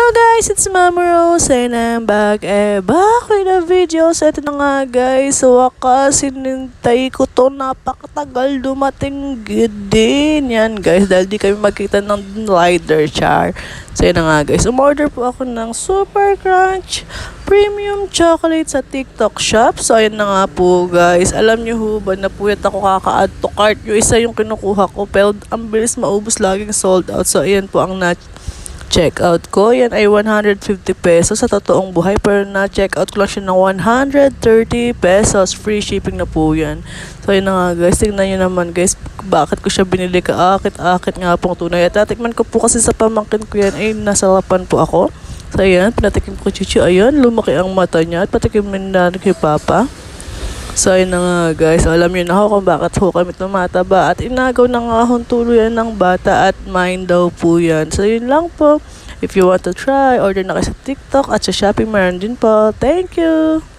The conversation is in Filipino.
Guys, it's Mama Rose and I'm back with a video. So ito na nga guys, sa wakas sinintay ko to, napakatagal dumating din yan guys dahil di kami magkita ng rider char. So yun na nga guys, umorder po ako ng Super Crunch Premium Chocolate sa TikTok shop. So ayun na nga po guys, alam nyo ho ba na puyat ako kaka-add to cart. Yung isa yung kinukuha ko pero ang bilis maubos, laging sold out. So ayan po ang check out ko. Yan ay 150 pesos sa totoong buhay. Pero na-check out ko lang siya ng 130 pesos. Free shipping na po yan. So yun na nga guys. Tingnan nyo naman guys. Bakit ko siya binili ka-akit-akit nga pong tunay. At tatikman ko po kasi sa pamangkin ko yan ay nasarapan po ako. So ayan, pinatikim ko Chichi. Ayan, lumaki ang mata niya. At patikimin na kay Papa. So ayun na nga guys, alam niyo na ho kung bakit ho kami tumataba at inagaw na nga hong tuluyan ng bata at mine daw po yan. So yun lang po, if you want to try, order na kayo sa TikTok at sa Shopee, meron din po. Thank you!